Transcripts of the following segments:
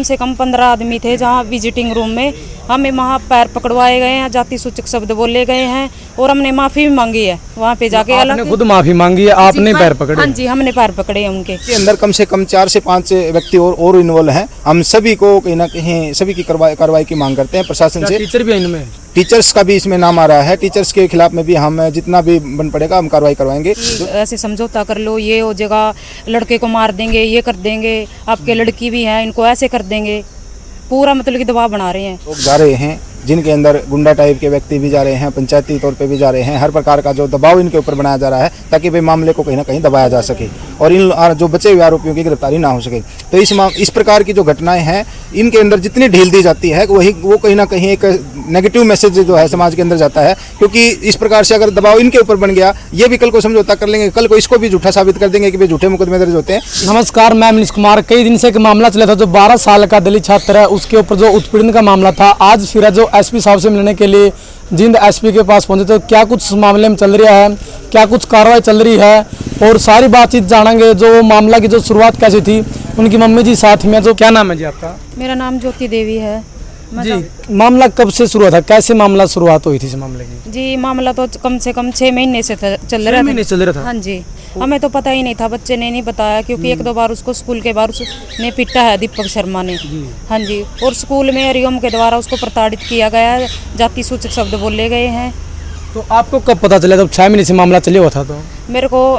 कम से कम 15 आदमी थे जहाँ विजिटिंग रूम में हमें वहाँ पैर पकड़वाए गए हैं, जाति सूचक शब्द बोले गए हैं और हमने माफ़ी भी मांगी है वहाँ पे जाके। आपने खुद माफी मांगी है, आपने पैर पकड़े? हाँ जी, हमने पैर पकड़े हैं उनके। के अंदर कम से कम 4 से 5 व्यक्ति और इन्वॉल्व हैं। हम सभी को कहीं ना कहीं सभी की कार्रवाई की मांग करते हैं प्रशासन से। टीचर भी है इनमें? टीचर्स का भी इसमें नाम आ रहा है। टीचर्स के खिलाफ में भी हम जितना भी बन पड़ेगा हम कार्रवाई करवाएंगे। ऐसे समझौता कर लो, ये हो जगह लड़के को मार देंगे, ये कर देंगे, आपके लड़की भी है, इनको ऐसे कर देंगे, पूरा मतलब कि दबाव बना रहे हैं। लोग जा रहे हैं जिनके अंदर गुंडा टाइप के व्यक्ति भी जा रहे हैं, पंचायती तौर पे भी जा रहे हैं। हर प्रकार का जो दबाव इनके ऊपर बनाया जा रहा है ताकि भाई मामले को कहीं ना कहीं दबाया जा सके और इन जो बचे हुए आरोपियों की गिरफ्तारी ना हो सके। तो इस प्रकार की जो घटनाएं हैं इनके अंदर जितनी ढील दी जाती है वो कहीं ना कहीं एक नेगेटिव मैसेज जो है समाज के अंदर जाता है, क्योंकि इस प्रकार से अगर दबाव इनके ऊपर बन गया, ये भी कल को समझौता कर लेंगे, कल को इसको भी झूठा साबित कर देंगे कि भाई झूठे मुकदमे दर्ज होते हैं। नमस्कार, मैं मनीष कुमार। कई दिन से एक मामला चला था, जो 12 साल का दलित छात्र है उसके ऊपर जो उत्पीड़न का मामला था। आज फिर जो एसपी साहब से मिलने के लिए जींद एसपी के पास पहुंचे, तो क्या कुछ मामले में चल रहा है, क्या कुछ कार्रवाई चल रही है और सारी बातचीत जानेंगे। जो मामला की जो शुरुआत कैसी थी, उनकी मम्मी जी साथ में। जो क्या नाम है जी आपका? मेरा नाम ज्योति देवी है जी। मामला कब से शुरू हुआ था, कैसे मामला शुरुआत हुई थी इस मामले की? जी, मामला तो कम से कम 6 महीने से चल रहा था। हाँ जी, हमें तो पता ही नहीं था, बच्चे ने नहीं बताया, क्योंकि 1-2 बार उसको स्कूल के बाहर उसने पीटा है, दीपक शर्मा ने। हाँ जी, और स्कूल में हरिओम के द्वारा उसको प्रताड़ित किया गया है, जाति सूचक शब्द बोले गए हैं। तो आपको कब पता चला जब 6 महीने से मामला चले हुआ था? तो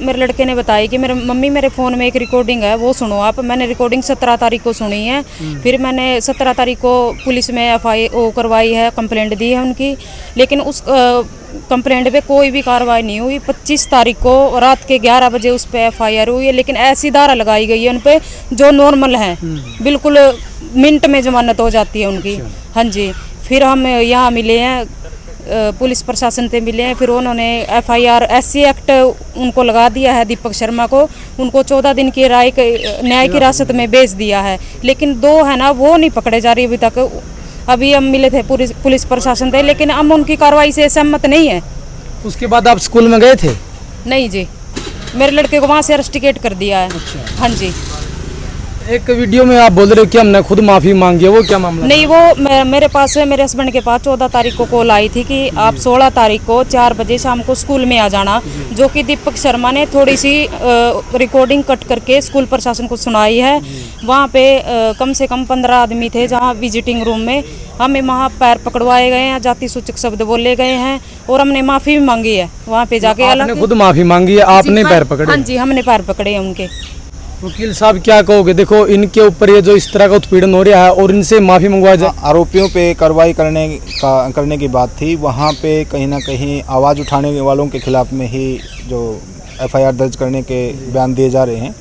मेरे लड़के ने बताया कि मेरे मम्मी मेरे फ़ोन में एक रिकॉर्डिंग है, वो सुनो आप। मैंने रिकॉर्डिंग 17 तारीख को सुनी है। फिर मैंने 17 तारीख को पुलिस में FIR करवाई है, कंप्लेंट दी है उनकी, लेकिन उस कंप्लेंट पे कोई भी कार्रवाई नहीं हुई। 25 तारीख को रात के 11 बजे उस पर FIR हुई है, लेकिन ऐसी धारा लगाई गई है उन पर जो नॉर्मल है, बिल्कुल मिनट में जमानत हो जाती है उनकी। हाँ जी, फिर हम यहाँ मिले हैं, पुलिस प्रशासन से मिले हैं, फिर उन्होंने FIR SC एक्ट उनको लगा दिया है दीपक शर्मा को। उनको 14 दिन की न्याय की हिरासत में भेज दिया है, लेकिन 2 है ना वो नहीं पकड़े जा रही अभी तक। अभी हम मिले थे पुलिस प्रशासन से, लेकिन हम उनकी कार्रवाई से सहमत नहीं है। उसके बाद आप स्कूल में गए थे? नहीं जी, मेरे लड़के को वहाँ से रस्टिकेट कर दिया है। हाँ जी। एक वीडियो में आप बोल रहे हो कि हमने खुद माफी मांगी है, वो क्या मामला? नहीं, वो मेरे पास मेरे हस्बैंड के पास 14 तारीख को कॉल आई थी कि आप 16 तारीख को 4 बजे शाम को स्कूल में आ जाना, जो कि दीपक शर्मा ने थोड़ी सी रिकॉर्डिंग कट करके स्कूल प्रशासन को सुनाई है। वहाँ पे कम से कम 15 आदमी थे जहाँ विजिटिंग रूम में हमें वहाँ पैर पकड़वाए गए हैं, जाति सूचक शब्द बोले गए हैं और हमने माफ़ी भी मांगी है वहाँ पे जाके। आपने खुद माफी मांगी है, आपने पैर पकड़े? हाँ जी, हमने पैर पकड़े हैं उनके। वकील साहब क्या कहोगे? देखो, इनके ऊपर ये जो इस तरह का उत्पीड़न हो रहा है और इनसे माफी मंगवा जाए। आरोपियों पे कार्रवाई करने की बात थी, वहाँ पे कहीं ना कहीं आवाज़ उठाने वालों के खिलाफ में ही जो FIR दर्ज करने के बयान दिए जा रहे हैं।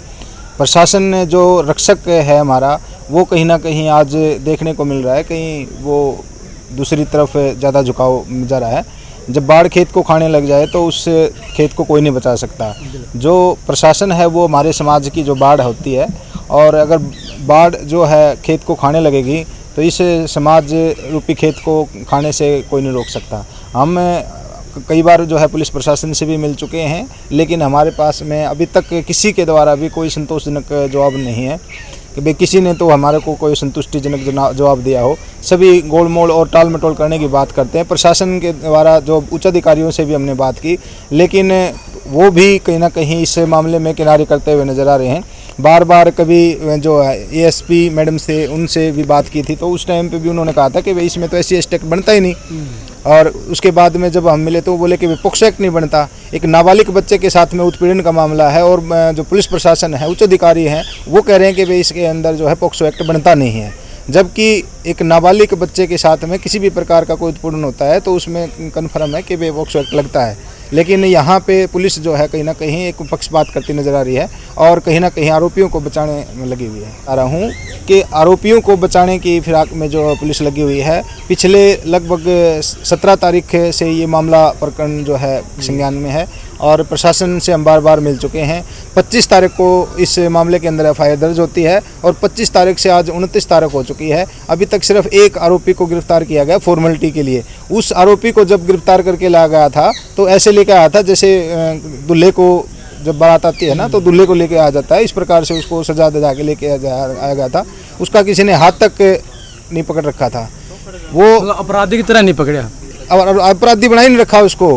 प्रशासन ने जो रक्षक है हमारा, वो कहीं ना कहीं आज देखने को मिल रहा है, कहीं वो दूसरी तरफ ज़्यादा झुकाव जा रहा है। जब बाढ़ खेत को खाने लग जाए तो उस खेत को कोई नहीं बचा सकता। जो प्रशासन है वो हमारे समाज की जो बाढ़ होती है, और अगर बाढ़ जो है खेत को खाने लगेगी तो इस समाज रूपी खेत को खाने से कोई नहीं रोक सकता। हम कई बार जो है पुलिस प्रशासन से भी मिल चुके हैं, लेकिन हमारे पास में अभी तक किसी के द्वारा भी कोई संतोषजनक जवाब नहीं है कि भाई किसी ने तो हमारे को कोई संतुष्टिजनक जवाब दिया हो। सभी गोलमोल और टाल मटोल करने की बात करते हैं। प्रशासन के द्वारा जो उच्च अधिकारियों से भी हमने बात की, लेकिन वो भी कहीं ना कहीं इस मामले में किनारे करते हुए नज़र आ रहे हैं। बार बार कभी जो है ASP मैडम से उनसे भी बात की थी, तो उस टाइम पे भी उन्होंने कहा था कि भाई इसमें तो SC एक्ट बनता ही नहीं। और उसके बाद में जब हम मिले तो वो बोले कि पोक्सो एक्ट नहीं बनता। एक नाबालिग बच्चे के साथ में उत्पीड़न का मामला है और जो पुलिस प्रशासन है, उच्च अधिकारी हैं, वो कह रहे हैं कि भाई इसके अंदर जो है पोक्सो एक्ट बनता नहीं है। जबकि एक नाबालिग बच्चे के साथ में किसी भी प्रकार का कोई उत्पीड़न होता है तो उसमें कन्फर्म है कि भाई पोक्सो एक्ट लगता है। लेकिन यहाँ पे पुलिस जो है कहीं ना कहीं एक पक्षपात करती नज़र आ रही है और कहीं ना कहीं आरोपियों को बचाने में लगी हुई है। आ रहा हूँ कि आरोपियों को बचाने की फिराक में जो पुलिस लगी हुई है। पिछले लगभग 17 तारीख से ये मामला प्रकरण जो है संज्ञान में है और प्रशासन से हम बार बार मिल चुके हैं। 25 तारीख को इस मामले के अंदर FIR दर्ज होती है और 25 तारीख से आज 29 तारीख हो चुकी है। अभी तक सिर्फ एक आरोपी को गिरफ्तार किया गया फॉर्मेलिटी के लिए। उस आरोपी को जब गिरफ्तार करके लाया गया था तो ऐसे लेकर आया था जैसे दूल्हे को जब बारात आती है ना, तो दूल्हे को लेके आ जाता है, इस प्रकार से उसको सजा दजा के लेके आया गया था। उसका किसी ने हाथ तक नहीं पकड़ रखा था। वो मतलब अपराधी की तरह नहीं पकड़ा। और अपराधी बना ही नहीं रखा उसको,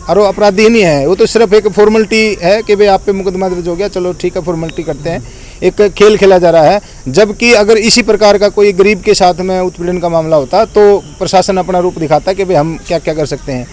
और वो अपराधी ही नहीं है। वो तो सिर्फ एक फॉर्मेलिटी है कि भाई आप पे मुकदमा दर्ज हो गया, चलो ठीक है, फॉर्मेलिटी करते हैं, एक खेल खेला जा रहा है। जबकि अगर इसी प्रकार का कोई गरीब के साथ में उत्पीड़न का मामला होता तो प्रशासन अपना रूप दिखाता कि भाई हम क्या क्या कर सकते हैं।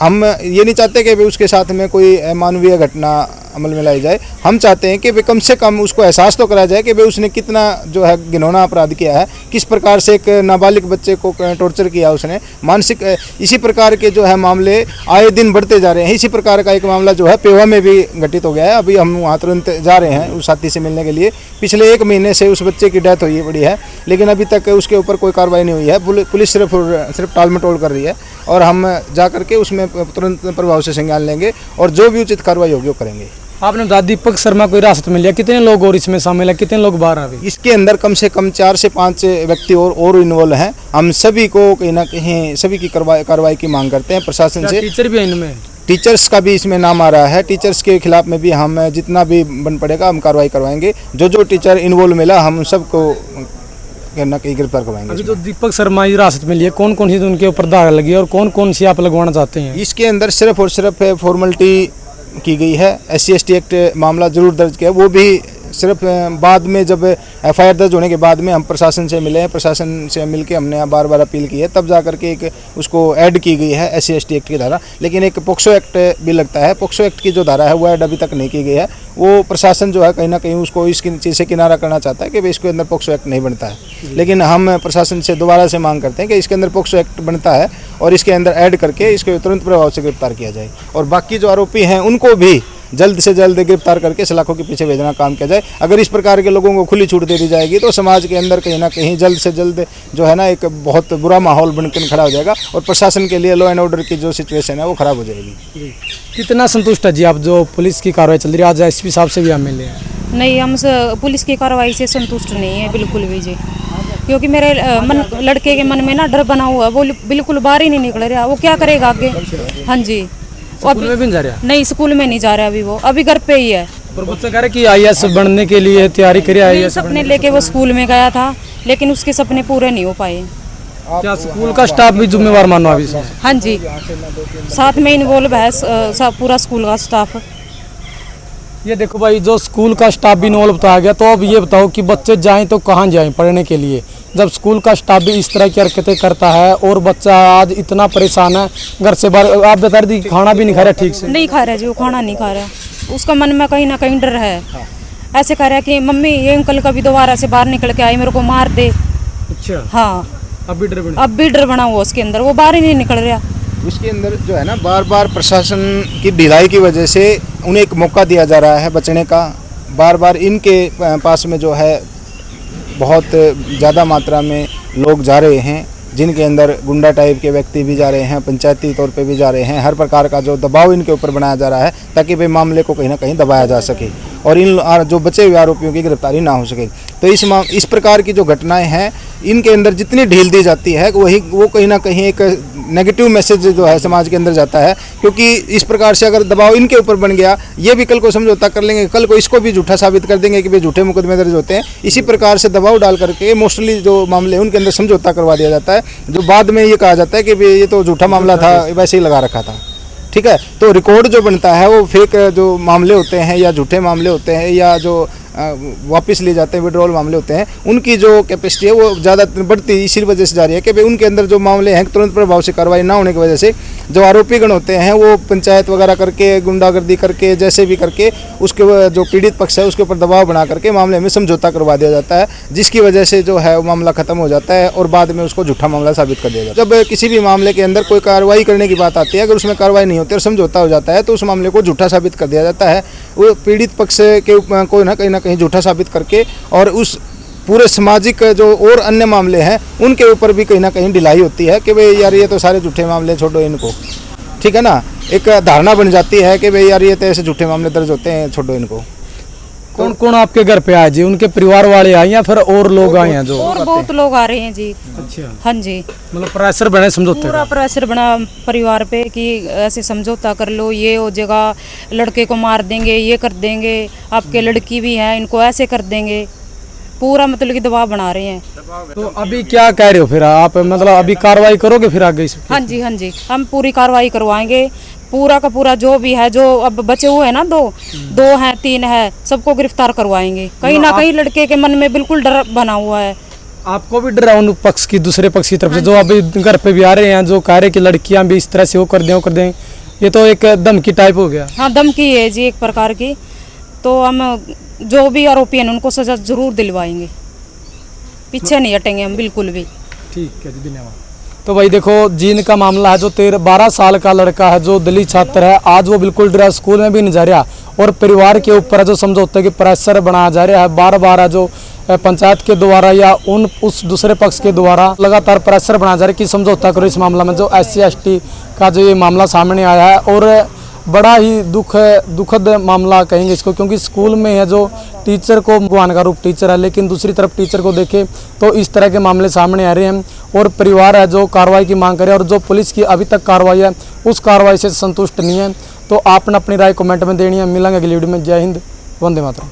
हम ये नहीं चाहते कि भाई उसके साथ में कोई अमानवीय घटना अमल में लाई जाए। हम चाहते हैं कि भाई कम से कम उसको एहसास तो कराया जाए कि भाई उसने कितना जो है घिनौना अपराध किया है, किस प्रकार से एक नाबालिग बच्चे को टॉर्चर किया उसने, मानसिक। इसी प्रकार के जो है मामले आए दिन बढ़ते जा रहे हैं। इसी प्रकार का एक मामला जो है पेवा में भी घटित हो गया है। अभी हम वहाँ तुरंत जा रहे हैं उस साथी से मिलने के लिए। पिछले 1 महीने से उस बच्चे की डेथ हुई पड़ी है, लेकिन अभी तक उसके ऊपर कोई कार्रवाई नहीं हुई है। पुलिस सिर्फ टाल मटोल कर रही है, और हम जा करके उसमें तुरंत प्रभाव से संज्ञान लेंगे और जो भी उचित कार्रवाई होगी वो करेंगे। आपने बता दीपक शर्मा को हिरासत में लिया, कितने लोग और इसमें शामिल है, कितने लोग बाहर आ गए? इसके अंदर कम से कम 4 से 5 व्यक्ति और इन्वॉल्व हैं। हम सभी को कहीं ना कहीं सभी की कार्रवाई की मांग करते हैं प्रशासन से। टीचर भी है इनमें? टीचर्स का भी इसमें नाम आ रहा है। टीचर्स के खिलाफ में भी हम जितना भी बन पड़ेगा हम कार्रवाई करवाएंगे। जो टीचर इन्वॉल्व मिला हम सबको ना कहीं गिरफ्तार करवाएंगे। अभी जो दीपक शर्मा हिरासत में लिए, कौन कौन सी उनके ऊपर धारा लगी और कौन कौन सी आप लगवाना चाहते हैं? इसके अंदर सिर्फ और सिर्फ फॉर्मेलिटी की गई है। SC/ST एक्ट मामला जरूर दर्ज किया, वो भी सिर्फ बाद में जब FIR दर्ज होने के बाद में हम प्रशासन से मिले हैं। प्रशासन से मिलके हमने बार बार अपील की है, तब जा करके एक उसको ऐड की गई है SC/ST एक्ट की धारा। लेकिन एक पोक्सो एक्ट भी लगता है। पोक्सो एक्ट की जो धारा है वो ऐड अभी तक नहीं की गई है। वो प्रशासन जो है कहीं ना कहीं उसको इस चीज़ से किनारा करना चाहता है कि भाई इसके अंदर पोक्सो एक्ट नहीं बनता है। लेकिन हम प्रशासन से दोबारा से मांग करते हैं कि इसके अंदर पोक्सो एक्ट बनता है और इसके अंदर ऐड करके इसको तुरंत प्रभाव से गिरफ्तार किया जाए, और बाकी जो आरोपी हैं उनको भी जल्द से जल्द गिरफ्तार करके सलाखों के पीछे भेजना काम किया जाए। अगर इस प्रकार के लोगों को खुली छूट दे दी जाएगी तो समाज के अंदर कहीं ना कहीं जल्द से जल्द जो है ना एक बहुत बुरा माहौल बनकर खड़ा हो जाएगा, और प्रशासन के लिए लॉ एंड ऑर्डर की जो सिचुएशन है वो खराब हो जाएगी। कितना संतुष्ट है जी आप जो पुलिस की कार्रवाई चल रही है? आज SP साहब से भी हम मिले हैं। नहीं, हम पुलिस की कार्रवाई से संतुष्ट नहीं है बिल्कुल भी जी, क्योंकि मेरे लड़के के मन में ना डर बना हुआ है। वो बिल्कुल बाहर ही नहीं निकल रहा। वो क्या करेगा आगे? हाँ जी। स्कूल में भी नहीं जा रहा? नहीं, स्कूल में नहीं जा रहा अभी। वो अभी घर पे ही है। पर बच्चा कह रहा है कि IAS बनने के लिए तैयारी करे। IAS सपने लेके वो स्कूल में गया था, लेकिन उसके सपने पूरे नहीं हो पाए। क्या स्कूल का स्टाफ भी जिम्मेवार मानो अभी? हाँ जी, साथ में इन्वॉल्व है पूरा स्कूल का स्टाफ। ये देखो भाई, जो स्कूल का स्टाफ भी इन्वॉल्व आ गया, तो अब ये बताओ कि बच्चे जाएं तो कहाँ जाएं पढ़ने के लिए, जब स्कूल का स्टाफ भी इस तरह की हरकतें करता है और बच्चा आज इतना परेशान है घर से बाहर। आप बता रही थी खाना भी नहीं खा रहा ठीक से? नहीं खा रहा जी, वो खाना नहीं खा रहा। उसका मन में कहीं ना कहीं डर है। ऐसे कह रहा है कि मम्मी ये अंकल कभी दोबारा से बाहर निकल के आई, मेरे को मार दे। अच्छा। हाँ, अब भी डर बना हुआ उसके अंदर। वो बाहर ही नहीं निकल रहा। उसके अंदर जो है ना बार बार प्रशासन की ढिलाई की वजह से उन्हें एक मौका दिया जा रहा है बचने का। बार बार इनके पास में जो है बहुत ज़्यादा मात्रा में लोग जा रहे हैं, जिनके अंदर गुंडा टाइप के व्यक्ति भी जा रहे हैं, पंचायती तौर पे भी जा रहे हैं। हर प्रकार का जो दबाव इनके ऊपर बनाया जा रहा है ताकि भाई मामले को कहीं ना कहीं दबाया जा सके और इन जो बचे हुए आरोपियों की गिरफ्तारी ना हो सके। तो इस प्रकार की जो घटनाएं हैं, इनके अंदर जितनी ढील दी जाती है वो कहीं ना कहीं एक नेगेटिव मैसेज जो है समाज के अंदर जाता है। क्योंकि इस प्रकार से अगर दबाव इनके ऊपर बन गया, ये भी कल को समझौता कर लेंगे, कल को इसको भी झूठा साबित कर देंगे कि भाई झूठे मुकदमे दर्ज होते हैं। इसी प्रकार से दबाव डाल करके मोस्टली जो मामले उनके अंदर समझौता करवा दिया जाता है, जो बाद में ये कहा जाता है कि भाई ये तो झूठा मामला था, वैसे ही लगा रखा था। ठीक है, तो रिकॉर्ड जो बनता है वो फेक जो मामले होते हैं या झूठे मामले होते हैं या जो वापस ले जाते हैं विड्रॉल मामले होते हैं, उनकी जो कैपेसिटी है वो ज़्यादा बढ़ती इसी वजह से जा रही है कि भाई उनके अंदर जो मामले हैं तुरंत प्रभाव से कार्रवाई ना होने की वजह से जो आरोपीगण होते हैं वो पंचायत वगैरह करके गुंडागर्दी करके जैसे भी करके उसके जो पीड़ित पक्ष है उसके ऊपर दबाव बना करके मामले में समझौता करवा दिया जाता है, जिसकी वजह से जो है वो मामला खत्म हो जाता है और बाद में उसको झूठा मामला साबित कर दिया जाता है। जब किसी भी मामले के अंदर कोई कार्रवाई करने की बात आती है, अगर उसमें कार्रवाई नहीं होती और समझौता हो जाता है तो उस मामले को झूठा साबित कर दिया जाता है। वो पीड़ित पक्ष के को ना कहीं झूठा साबित करके और उस पूरे सामाजिक जो और अन्य मामले हैं उनके ऊपर भी कहीं ना कहीं ढिलाई होती है कि भाई यार ये तो सारे झूठे मामले, छोड़ो इनको। ठीक है ना, एक धारणा बन जाती है कि भाई यार ये तो ऐसे झूठे मामले दर्ज होते हैं, छोड़ो इनको। कौन कौन आपके घर पे आए जी? उनके परिवार वाले आए या फिर और लोग आए हैं? जो और बहुत लोग आ रहे हैं जी। अच्छा। हाँ जी, मतलब प्रेशर बने समझौते, पूरा प्रेशर बना परिवार पे कि ऐसे समझौता कर लो, ये हो जगह लड़के को मार देंगे, ये कर देंगे, आपके लड़की भी है, इनको ऐसे कर देंगे। पूरा मतलब कि दबाव बना रहे हैं। तो अभी क्या कह रहे हो फिर आप, मतलब अभी कार्रवाई करोगे फिर आगे इस? हाँ जी, हाँ जी, हम पूरी कार्रवाई करवाएंगे। पूरा का पूरा जो भी है, जो अब बचे हुए हैं ना, दो हैं, 3 है, सबको गिरफ्तार करवाएंगे। कहीं ना कहीं लड़के के मन में बिल्कुल डर बना हुआ है। आपको भी डर है उन पक्ष की, दूसरे पक्ष की तरफ से, जो अभी घर पे भी आ रहे हैं, जो कह रहे कि लड़कियां भी इस तरह से वो कर दें, ये तो एक धमकी टाइप हो गया। हाँ, धमकी है जी एक प्रकार की। तो हम जो भी आरोपी हैं उनको सजा जरूर दिलवाएंगे, पीछे नहीं हटेंगे हम बिल्कुल भी। ठीक है जी, धन्यवाद। तो भाई देखो, जींद का मामला है, जो 12 साल का लड़का है, जो दलित छात्र है, आज वो बिल्कुल डरा, स्कूल में भी नहीं जा रहा, और परिवार के ऊपर जो समझौते की प्रेशर बनाया जा रहा है, बार बार जो पंचायत के द्वारा या उस दूसरे पक्ष के द्वारा लगातार प्रेशर बनाया जा रहा है कि समझौता करो इस मामला में। जो SC ST का जो ये मामला सामने आया है, और बड़ा ही दुखद मामला कहेंगे इसको, क्योंकि स्कूल में है जो टीचर को भगवान का रूप टीचर है, लेकिन दूसरी तरफ टीचर को देखे तो इस तरह के मामले सामने आ रहे हैं, और परिवार है जो कार्रवाई की मांग करे, और जो पुलिस की अभी तक कार्रवाई है उस कार्रवाई से संतुष्ट नहीं है। तो आपने अपनी राय कमेंट में देनी है। मिलेंगे अगली वीडियो में। जय हिंद, वंदे मातरम।